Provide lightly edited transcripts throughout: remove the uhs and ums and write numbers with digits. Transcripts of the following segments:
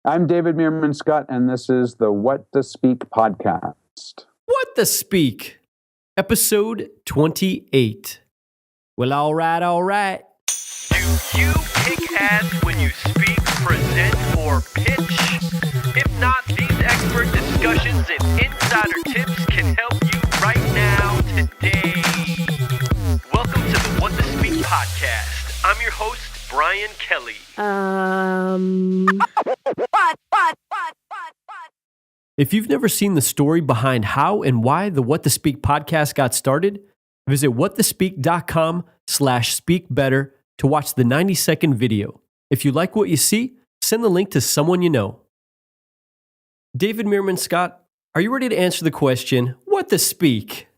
I'm David Meerman Scott, and this is the What to Speak podcast. What the Speak, episode 28. Well, all right. Do you kick ass when you speak, present, or pitch? If not, these expert discussions and insider tips can help you right now, today. Welcome to the What to Speak podcast. I'm your host, Brian Kelly. If you've never seen the story behind how and why the What to Speak podcast got started, visit whattospeak.com/speakbetter to watch the 90-second video. If you like what you see, send the link to someone you know. David Meerman Scott, are you ready to answer the question, what to speak?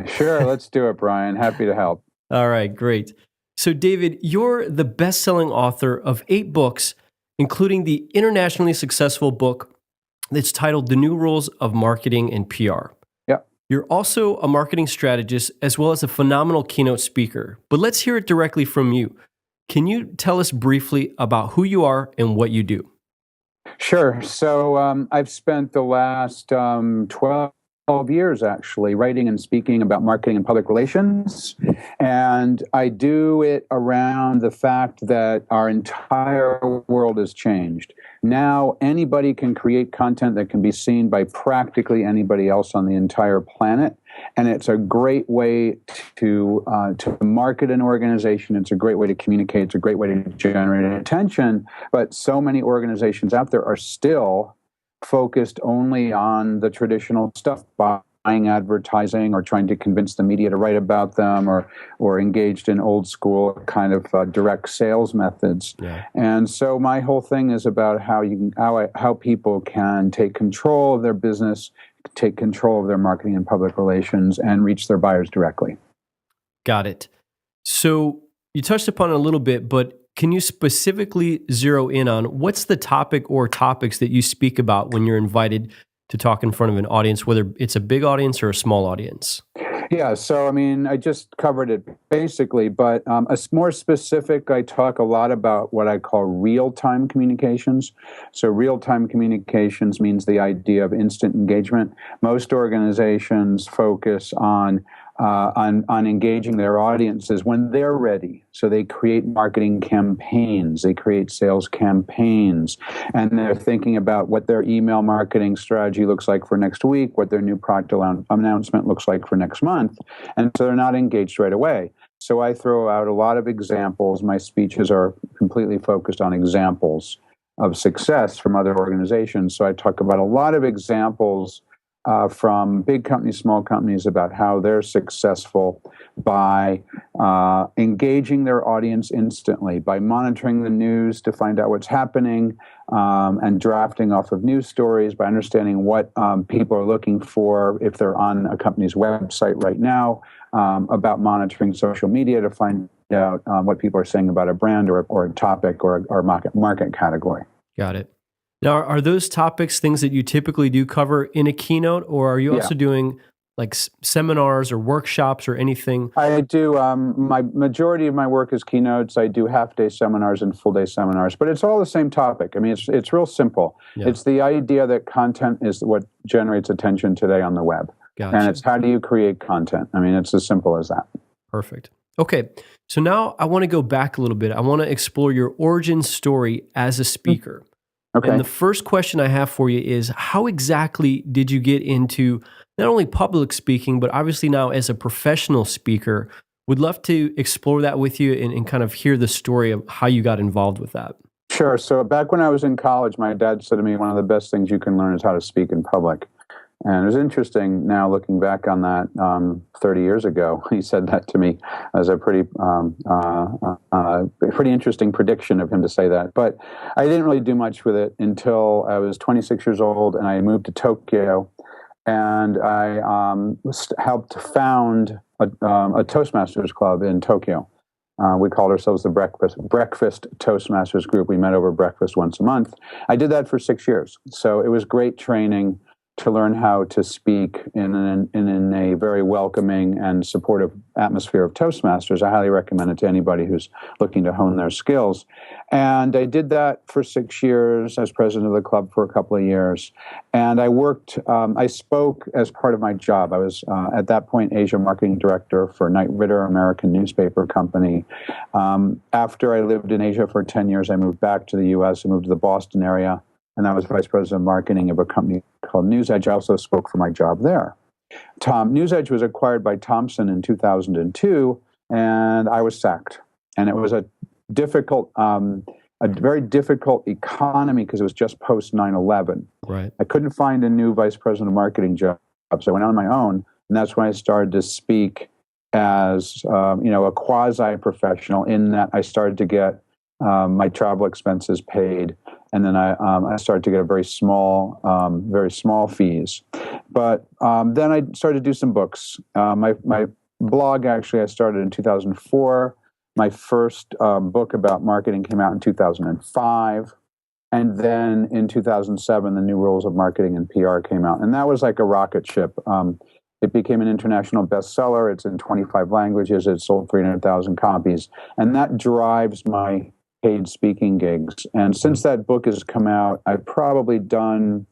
Sure, let's do it, Brian. Happy to help. All right, great. So, David, you're the best-selling author of 8 books, including the internationally successful book that's titled The New Rules of Marketing and PR. Yep. You're also a marketing strategist as well as a phenomenal keynote speaker. But let's hear it directly from you. Can you tell us briefly about who you are and what you do? Sure. So I've spent the last 12 years actually writing and speaking about marketing and public relations. And I do it around the fact that our entire world has changed. Now anybody can create content that can be seen by practically anybody else on the entire planet. And it's a great way to market an organization. It's a great way to communicate. It's a great way to generate attention. But so many organizations out there are still focused only on the traditional stuff, buying advertising or trying to convince the media to write about them or engaged in old school kind of direct sales methods. Yeah. And so my whole thing is about how people can take control of their business, take control of their marketing and public relations, and reach their buyers directly. Got it. So you touched upon it a little bit, but can you specifically zero in on what's the topic or topics that you speak about when you're invited to talk in front of an audience, whether it's a big audience or a small audience? Yeah, so I mean, I just covered it basically, but more specific, I talk a lot about what I call real-time communications. So real-time communications means the idea of instant engagement. Most organizations focus on engaging their audiences when they're ready. So they create marketing campaigns, they create sales campaigns, and they're thinking about what their email marketing strategy looks like for next week, what their new product announcement looks like for next month. And so they're not engaged right away. So I throw out a lot of examples. My speeches are completely focused on examples of success from other organizations. So I talk about a lot of examples from big companies, small companies, about how they're successful by engaging their audience instantly, by monitoring the news to find out what's happening, and drafting off of news stories, by understanding what people are looking for if they're on a company's website right now, about monitoring social media to find out what people are saying about a brand or a topic or market category. Got it. Now, are those topics things that you typically do cover in a keynote, or are you also doing like seminars or workshops or anything? I do. My majority of my work is keynotes. I do half-day seminars and full-day seminars, but it's all the same topic. I mean, it's real simple. Yeah. It's the idea that content is what generates attention today on the web. Gotcha. And it's how do you create content? I mean, it's as simple as that. Perfect. Okay. So now I want to go back a little bit. I want to explore your origin story as a speaker. Okay. And the first question I have for you is, how exactly did you get into not only public speaking, but obviously now as a professional speaker? Would love to explore that with you and kind of hear the story of how you got involved with that. Sure. So back when I was in college, my dad said to me, one of the best things you can learn is how to speak in public. And it was interesting now looking back on that 30 years ago. He said that to me as a pretty interesting prediction of him to say that. But I didn't really do much with it until I was 26 years old and I moved to Tokyo. And I helped found a Toastmasters club in Tokyo. We called ourselves the Breakfast Toastmasters group. We met over breakfast once a month. I did that for 6 years. So it was great training to learn how to speak in a very welcoming and supportive atmosphere of Toastmasters. I highly recommend it to anybody who's looking to hone their skills. And I did that for 6 years as president of the club for a couple of years. And I spoke as part of my job. I was, at that point, Asia marketing director for Knight Ridder, American newspaper company. After I lived in Asia for 10 years, I moved back to the U.S. I moved to the Boston area, and I was vice president of marketing of a company called NewsEdge. I also spoke for my job there. NewsEdge was acquired by Thomson in 2002, and I was sacked. And it was a very difficult economy because it was just post 9/11. Right. I couldn't find a new vice president of marketing job, so I went on my own, and that's when I started to speak as a quasi-professional. In that, I started to get my travel expenses paid, and then I started to get a very small fees. But then I started to do some books. My blog, actually, I started in 2004. My first book about marketing came out in 2005. And then in 2007, The New Rules of Marketing and PR came out. And that was like a rocket ship. It became an international bestseller. It's in 25 languages. It sold 300,000 copies. And that drives my paid speaking gigs. And since that book has come out, I've probably done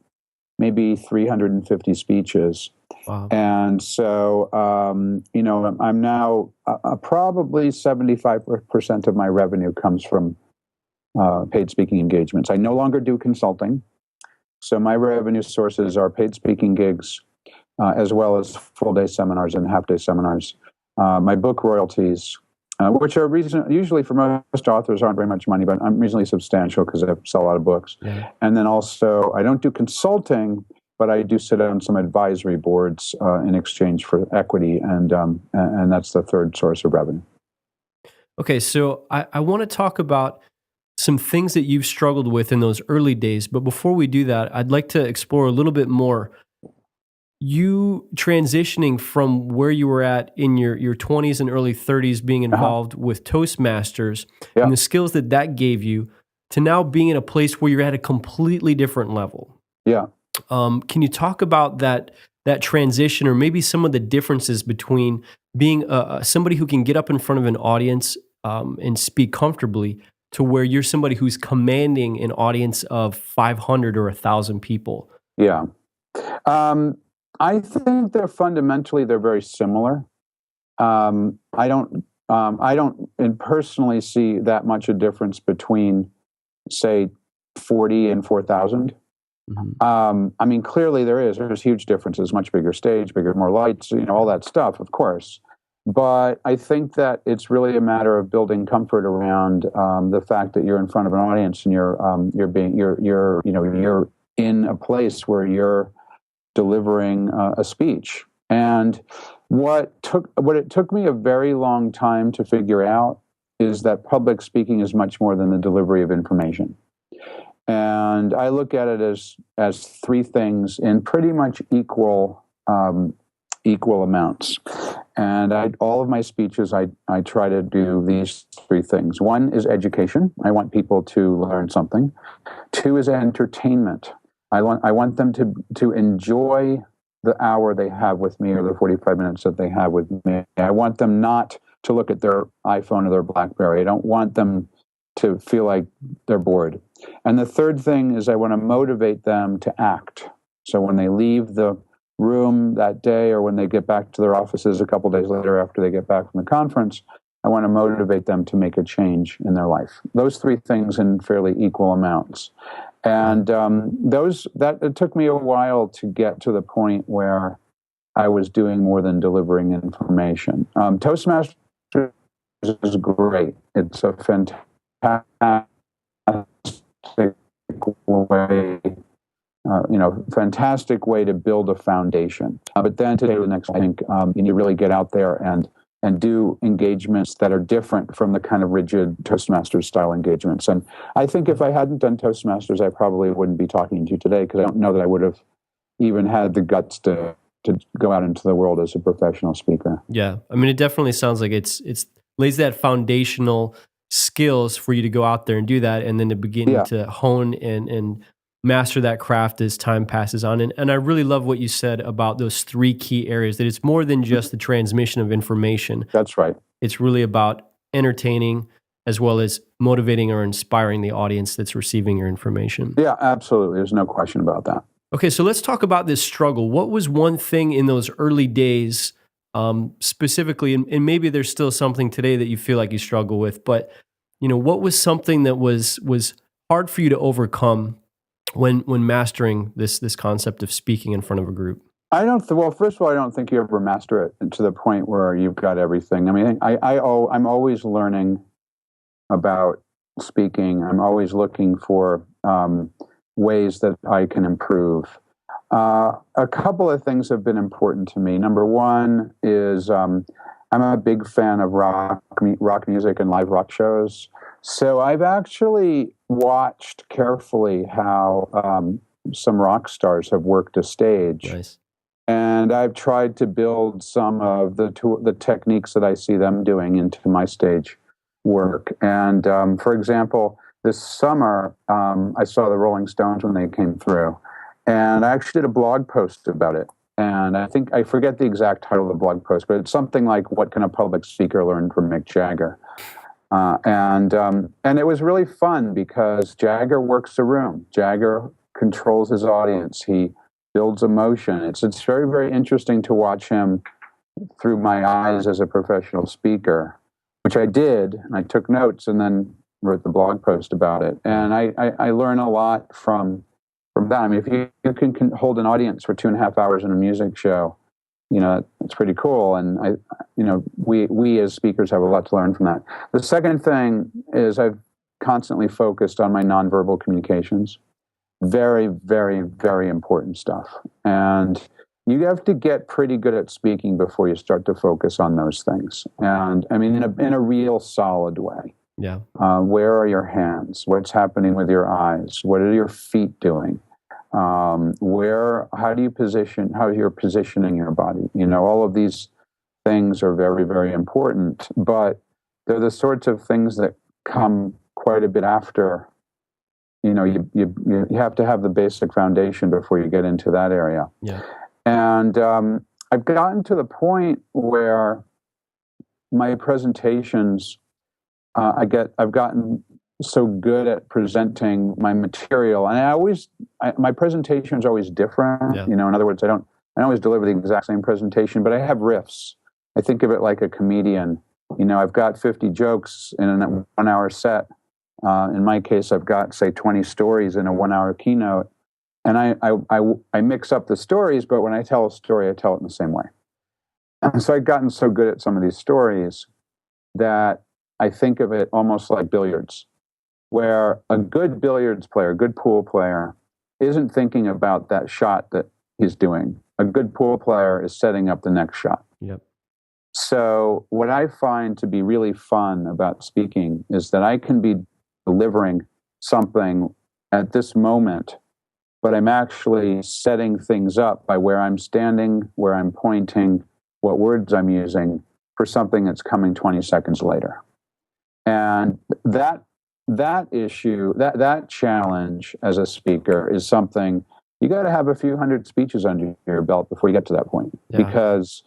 maybe 350 speeches. Wow. And so, I'm now probably 75% of my revenue comes from paid speaking engagements. I no longer do consulting. So my revenue sources are paid speaking gigs, as well as full-day seminars and half-day seminars. My book royalties, which are usually for most authors aren't very much money, but I'm reasonably substantial because I sell a lot of books. Yeah. And then also, I don't do consulting, but I do sit on some advisory boards in exchange for equity, and that's the third source of revenue. Okay, so I want to talk about some things that you've struggled with in those early days, but before we do that, I'd like to explore a little bit more. You transitioning from where you were at in your 20s and early 30s, being involved with Toastmasters, and the skills that gave you, to now being in a place where you're at a completely different level. Yeah. Can you talk about that transition, or maybe some of the differences between being somebody who can get up in front of an audience and speak comfortably, to where you're somebody who's commanding an audience of 500 or 1,000 people? Yeah. I think they're very similar. I don't personally see that much a difference between, say, 40 and 4,000. Mm-hmm. Clearly there's huge differences, much bigger stage, more lights, all that stuff, of course. But I think that it's really a matter of building comfort around the fact that you're in front of an audience and you're in a place where you're delivering a speech. And what it took me a very long time to figure out is that public speaking is much more than the delivery of information. And I look at it as three things in pretty much equal amounts. And all of my speeches, I try to do these three things. One is education. I want people to learn something. Two is entertainment. I want them to enjoy the hour they have with me, or the 45 minutes that they have with me. I want them not to look at their iPhone or their BlackBerry. I don't want them to feel like they're bored. And the third thing is I want to motivate them to act. So when they leave the room that day, or when they get back to their offices a couple days later after they get back from the conference, I want to motivate them to make a change in their life. Those three things in fairly equal amounts. And it took me a while to get to the point where I was doing more than delivering information. Toastmasters is great. It's a fantastic way, fantastic way to build a foundation. But then today, the next, I think you need to really get out there and do engagements that are different from the kind of rigid Toastmasters style engagements. And I think if I hadn't done Toastmasters, I probably wouldn't be talking to you today, because I don't know that I would have even had the guts to go out into the world as a professional speaker. Yeah. It definitely sounds like it's lays that foundational skills for you to go out there and do that, and then to begin to hone and master that craft as time passes on. And I really love what you said about those three key areas, that it's more than just the transmission of information. That's right. It's really about entertaining as well as motivating or inspiring the audience that's receiving your information. Yeah, absolutely. There's no question about that. Okay, so let's talk about this struggle. What was one thing in those early days, specifically, and maybe there's still something today that you feel like you struggle with, but what was something that was hard for you to overcome when mastering this concept of speaking in front of a group? Well, first of all, I don't think you ever master it to the point where you've got everything. I mean, I'm always learning about speaking. I'm always looking for ways that I can improve. A couple of things have been important to me. Number one is I'm a big fan of rock music and live rock shows. So I've actually watched carefully how some rock stars have worked a stage. Nice. And I've tried to build some of the techniques that I see them doing into my stage work. And for example, this summer, I saw the Rolling Stones when they came through. And I actually did a blog post about it. And I forget the exact title of the blog post, but it's something like, "What can a public speaker learn from Mick Jagger?" And it was really fun because Jagger works the room. Jagger controls his audience. He builds emotion. It's very, very interesting to watch him through my eyes as a professional speaker, which I did, and I took notes and then wrote the blog post about it. And I learn a lot from that. I mean, if you can hold an audience for 2.5 hours in a music show, it's pretty cool. And we as speakers have a lot to learn from that. The second thing is I've constantly focused on my nonverbal communications. Very, very, very important stuff. And you have to get pretty good at speaking before you start to focus on those things. And I mean, in a real solid way. Yeah. Where are your hands? What's happening with your eyes? What are your feet doing? How you're positioning your body? All of these things are very, very important, but they're the sorts of things that come quite a bit after. You have to have the basic foundation before you get into that area. Yeah. And I've gotten to the point where my presentations, I've gotten so good at presenting my material, and my presentation is always different. Yeah. In other words, I don't always deliver the exact same presentation, but I have riffs. I think of it like a comedian. I've got 50 jokes in a 1-hour set. In my case, I've got, say, 20 stories in a 1-hour keynote, and I mix up the stories, but when I tell a story, I tell it in the same way. And so I've gotten so good at some of these stories that I think of it almost like billiards, where a good billiards player, a good pool player, isn't thinking about that shot that he's doing. A good pool player is setting up the next shot. Yep. So what I find to be really fun about speaking is that I can be delivering something at this moment, but I'm actually setting things up by where I'm standing, where I'm pointing, what words I'm using for something that's coming 20 seconds later. And that issue, that challenge as a speaker is something you got to have a few hundred speeches under your belt before you get to that point. Yeah. Because,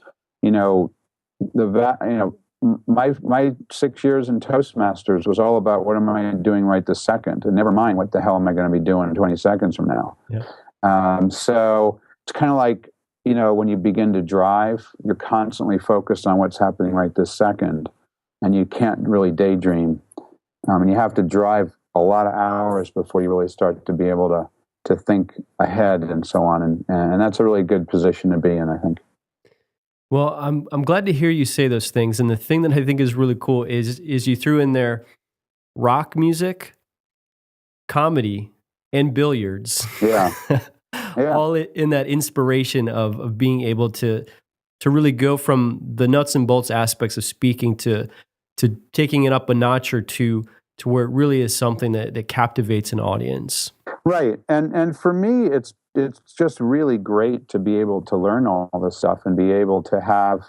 my 6 years in Toastmasters was all about what am I doing right this second, and never mind what the hell am I going to be doing 20 seconds from now. Yeah. So it's kind of like, when you begin to drive, you're constantly focused on what's happening right this second, and you can't really daydream. And you have to drive a lot of hours before you really start to be able to think ahead and so on. And that's a really good position to be in, I think. Well, I'm glad to hear you say those things. And the thing that I think is really cool is you threw in there rock music, comedy, and billiards. Yeah. Yeah. All in that inspiration of being able to really go from the nuts and bolts aspects of speaking to taking it up a notch or two to where it really is something that captivates an audience. Right. And for me, it's just really great to be able to learn all this stuff and be able to have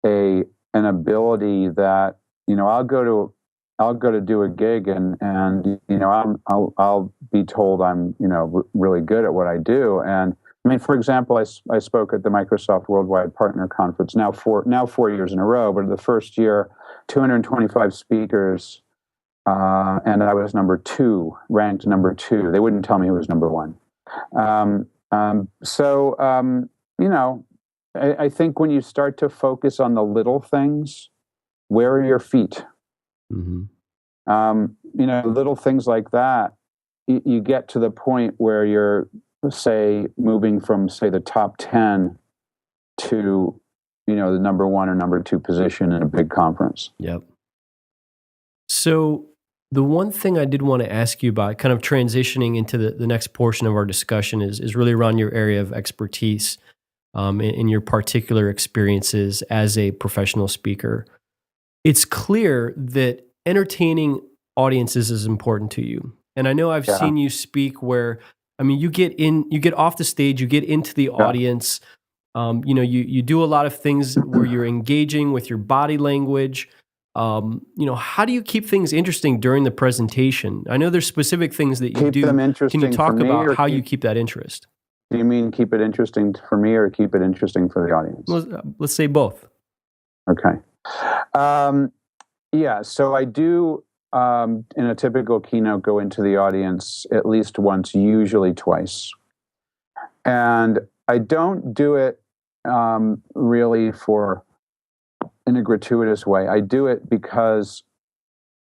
an ability that, I'll go to I'll go to do a gig, and I'll be told I'm really good at what I do. And I mean, for example, I spoke at the Microsoft Worldwide Partner Conference now 4 years in a row, but the first year, 225 speakers, and I was ranked number two. They wouldn't tell me who was number one. I think when you start to focus on the little things, where are your feet? Mm-hmm. Little things like that, you get to the point where you're, say, moving from, say, the top 10 to, the number one or number two position in a big conference. Yep. So the one thing I did want to ask you about, kind of transitioning into the next portion of our discussion, is really around your area of expertise in your particular experiences as a professional speaker. It's clear that entertaining audiences is important to you. And I know I've seen you speak where, I mean, you get off the stage, you get into the audience, you do a lot of things where you're engaging with your body language. How do you keep things interesting during the presentation? I know there's specific things that you keep do. Them interesting. Can you talk for me, about how you keep that interest? Do you mean keep it interesting for me or keep it interesting for the audience? Let's say both. Okay. So I do, in a typical keynote, go into the audience at least once, usually twice. And I don't do it really in a gratuitous way. I do it because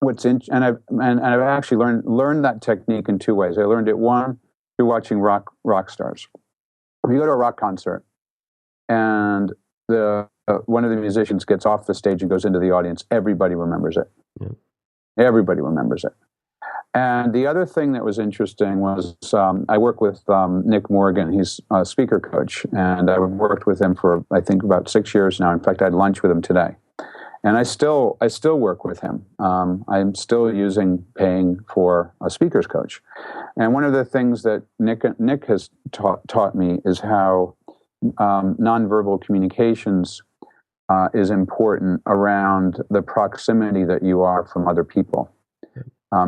and I've actually learned that technique in two ways. I learned it, one, through watching rock stars. If you go to a rock concert and one of the musicians gets off the stage and goes into the audience, everybody remembers it. Yeah. Everybody remembers it. And the other thing that was interesting was I work with Nick Morgan. He's a speaker coach, and I've worked with him for, I think, about 6 years now. In fact, I had lunch with him today. And I still work with him. I'm still paying for a speaker's coach. And one of the things that Nick has taught me is how nonverbal communications is important around the proximity that you are from other people.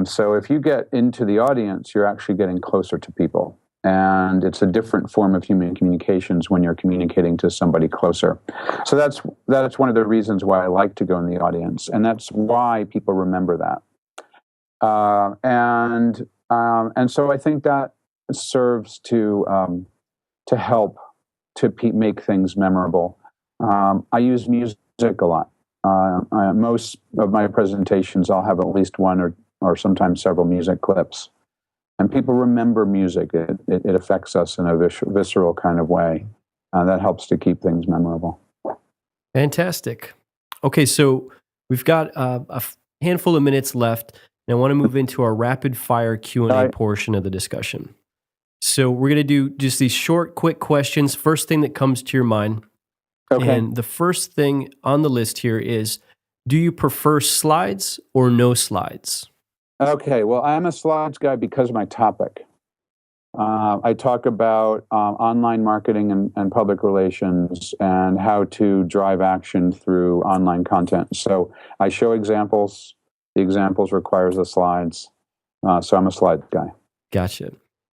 So if you get into the audience, you're actually getting closer to people. And it's a different form of human communications when you're communicating to somebody closer. So that's one of the reasons why I like to go in the audience. And that's why people remember that. And so I think that serves to help to make things memorable. I use music a lot. Most of my presentations, I'll have at least one or sometimes several music clips. And people remember music. It affects us in a visceral kind of way. That helps to keep things memorable. Fantastic. Okay, so we've got a handful of minutes left, and I want to move into our rapid-fire Q&A portion of the discussion. So we're going to do just these short, quick questions. First thing that comes to your mind. Okay. And the first thing on the list here is, do you prefer slides or no slides? Okay, well, I'm a slides guy because of my topic. I talk about online marketing and public relations and how to drive action through online content. So I show examples. The examples requires the slides. So I'm a slides guy. Gotcha.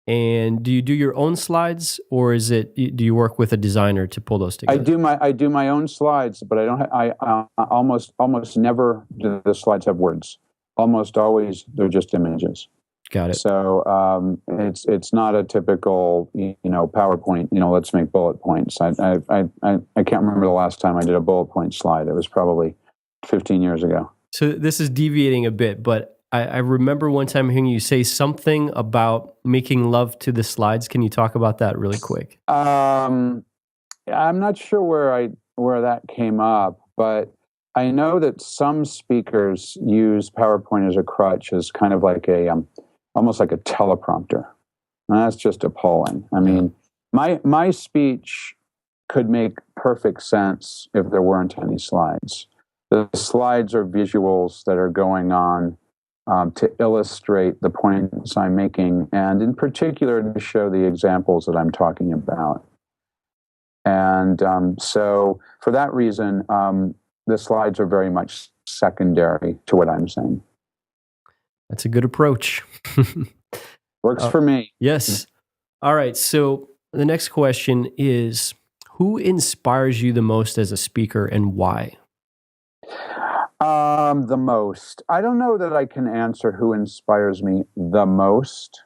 And do you do your own slides, or do you work with a designer to pull those together? I do my own slides, but I almost never do the slides have words. Almost always they're just images. Got it. So it's not a typical PowerPoint. Let's make bullet points. I can't remember the last time I did a bullet point slide. It was probably 15 years ago. So this is deviating a bit, but I remember one time hearing you say something about making love to the slides. Can you talk about that really quick? I'm not sure where that came up, but I know that some speakers use PowerPoint as a crutch, as kind of like almost like a teleprompter. And that's just appalling. I mean, my speech could make perfect sense if there weren't any slides. The slides are visuals that are going on to illustrate the points I'm making, and in particular to show the examples that I'm talking about. And so for that reason, the slides are very much secondary to what I'm saying. That's a good approach. Works for me. Yes. All right. So the next question is, who inspires you the most as a speaker and why? The most. I don't know that I can answer who inspires me the most,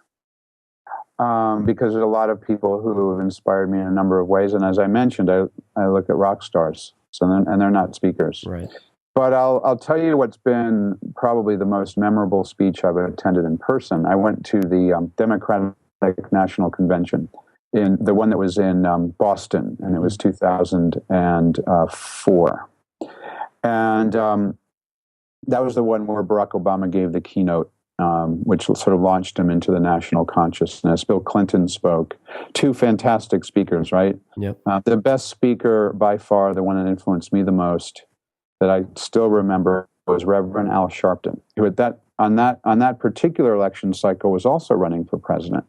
because there's a lot of people who have inspired me in a number of ways. And as I mentioned, I look at rock stars, and they're not speakers. Right. But I'll tell you what's been probably the most memorable speech I've attended in person. I went to the Democratic National Convention, in the one that was in Boston, and it was 2004. And that was the one where Barack Obama gave the keynote, which sort of launched him into the national consciousness. Bill Clinton spoke. Two fantastic speakers, right? Yep. The best speaker by far, the one that influenced me the most, that I still remember, was Reverend Al Sharpton, who on that particular election cycle was also running for president,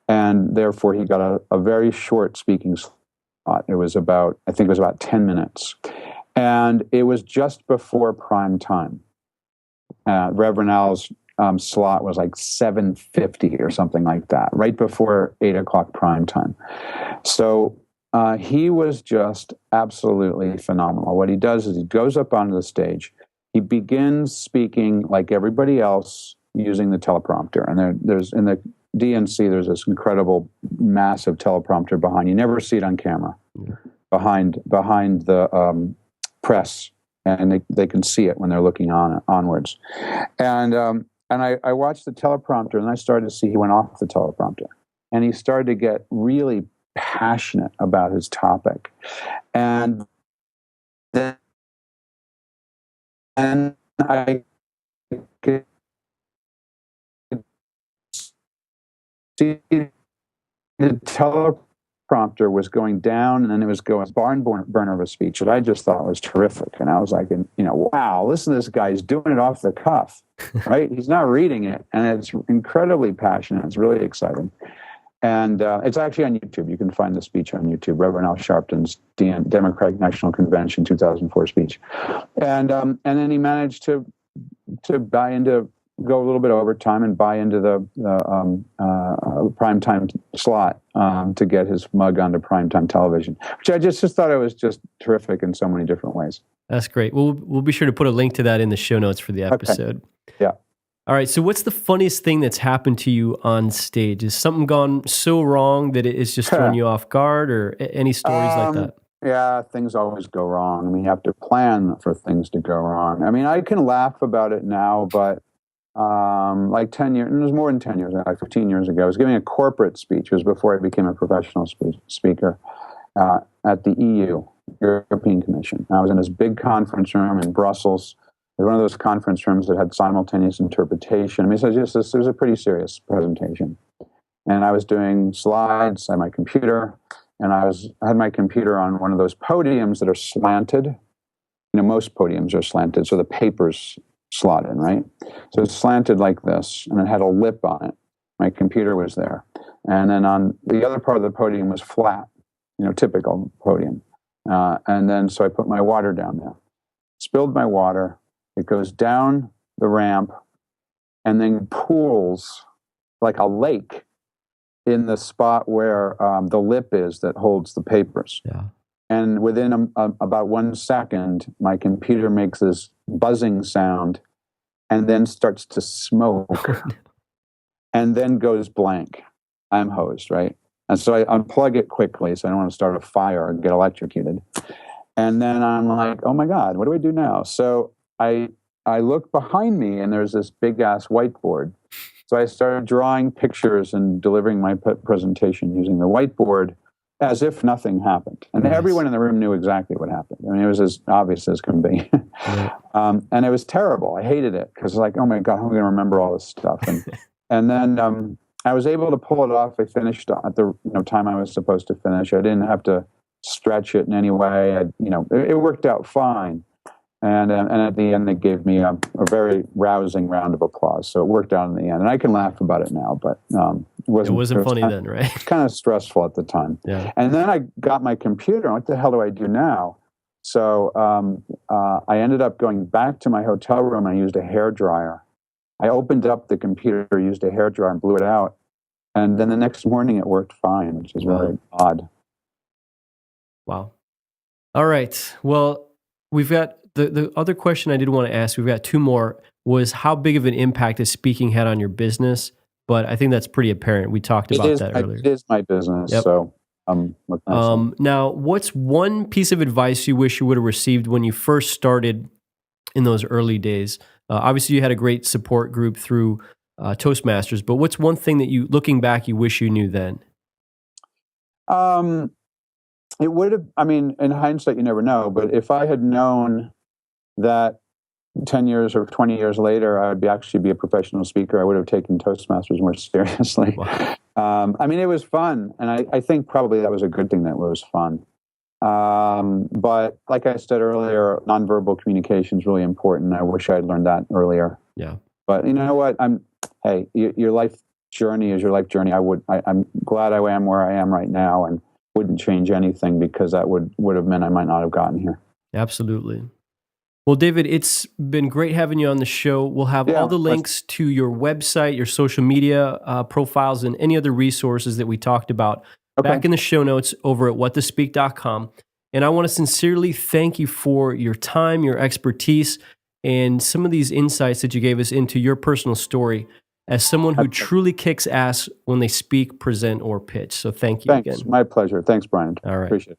and therefore he got a very short speaking slot. It was about 10 minutes, and it was just before prime time. Reverend Al's slot was like 7:50 or something like that, right before 8 o'clock prime time. So he was just absolutely phenomenal. What he does is he goes up onto the stage. He begins speaking like everybody else using the teleprompter. And there's in the DNC, there's this incredible, massive teleprompter behind. You never see it on camera, behind the press, and they can see it when they're looking onwards. And I watched the teleprompter, and I started to see he went off the teleprompter, and he started to get really passionate about his topic, and then I could see the teleprompter was going down, and then it was going barn burner of a speech that I just thought was terrific. And I was like, wow, listen to this guy. He's doing it off the cuff, right? He's not reading it, and it's incredibly passionate. It's really exciting. And it's actually on YouTube. You can find the speech on YouTube, Reverend Al Sharpton's Democratic National Convention 2004 speech. And then he managed to go a little bit over time and buy into the primetime slot to get his mug onto primetime television, which I just thought it was just terrific in so many different ways. That's great. We'll be sure to put a link to that in the show notes for the episode. Okay. Yeah. All right. So what's the funniest thing that's happened to you on stage? Is something gone so wrong that it's just thrown you off guard, or any stories like that? Yeah, things always go wrong. I mean, you have to plan for things to go wrong. I mean, I can laugh about it now, but like 10 years, it was more than 10 years, like 15 years ago, I was giving a corporate speech. It was before I became a professional speaker at the EU, European Commission. I was in this big conference room in Brussels. It was one of those conference rooms that had simultaneous interpretation. I mean, so it was a pretty serious presentation. And I was doing slides on my computer, and I had my computer on one of those podiums that are slanted. Most podiums are slanted, so the paper's slotted, right? So it's slanted like this, and it had a lip on it. My computer was there. And then on the other part of the podium was flat, typical podium. And then so I put my water down there, spilled my water. It goes down the ramp and then pools like a lake in the spot where the lip is that holds the papers. Yeah. And within about 1 second, my computer makes this buzzing sound and then starts to smoke and then goes blank. I'm hosed, right? And so I unplug it quickly so I don't want to start a fire or get electrocuted. And then I'm like, oh my God, what do I do now? So I look behind me, and there's this big-ass whiteboard. So I started drawing pictures and delivering my presentation using the whiteboard as if nothing happened. And everyone in the room knew exactly what happened. I mean, it was as obvious as can be. And it was terrible. I hated it because like, oh my God, I'm going to remember all this stuff. And then I was able to pull it off. I finished at the time I was supposed to finish. I didn't have to stretch it in any way. It worked out fine. And at the end, they gave me a very rousing round of applause. So it worked out in the end. And I can laugh about it now, but it wasn't funny then, right? It was kind of stressful at the time. Yeah. And then I got my computer. What the hell do I do now? So I ended up going back to my hotel room. I used a hairdryer. I opened up the computer, used a hairdryer, and blew it out. And then the next morning it worked fine, which is very odd. Wow. All right. Well, we've got the other question I did want to ask, we've got two more, was how big of an impact has speaking had on your business? But I think that's pretty apparent. We talked about that earlier. It is my business. Yep. So, what can I say? Now, what's one piece of advice you wish you would have received when you first started in those early days? Obviously, you had a great support group through Toastmasters, but what's one thing that you, looking back, you wish you knew then? It would have, I mean, in hindsight, you never know, but if I had known that 10 years or 20 years later, I would actually be a professional speaker, I would have taken Toastmasters more seriously. Wow. I mean, it was fun. And I think probably that was a good thing that it was fun. But like I said earlier, nonverbal communication is really important. I wish I had learned that earlier. Yeah. But you know what? Hey, your life journey is your life journey. I'm glad I am where I am right now and wouldn't change anything because that would have meant I might not have gotten here. Absolutely. Well, David, it's been great having you on the show. We'll have all the links to your website, your social media profiles, and any other resources that we talked about back in the show notes over at whattospeak.com. And I want to sincerely thank you for your time, your expertise, and some of these insights that you gave us into your personal story as someone who truly kicks ass when they speak, present, or pitch. So thank you again. My pleasure. Thanks, Brian. All right. Appreciate it.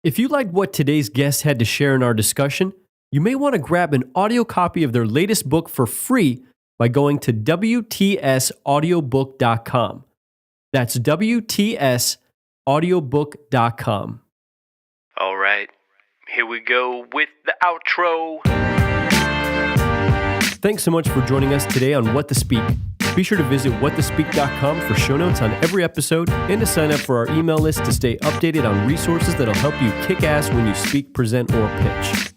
If you liked what today's guest had to share in our discussion, you may want to grab an audio copy of their latest book for free by going to WTSaudiobook.com. That's WTSaudiobook.com. All right, here we go with the outro. Thanks so much for joining us today on What to Speak. Be sure to visit whattospeak.com for show notes on every episode and to sign up for our email list to stay updated on resources that'll help you kick ass when you speak, present, or pitch.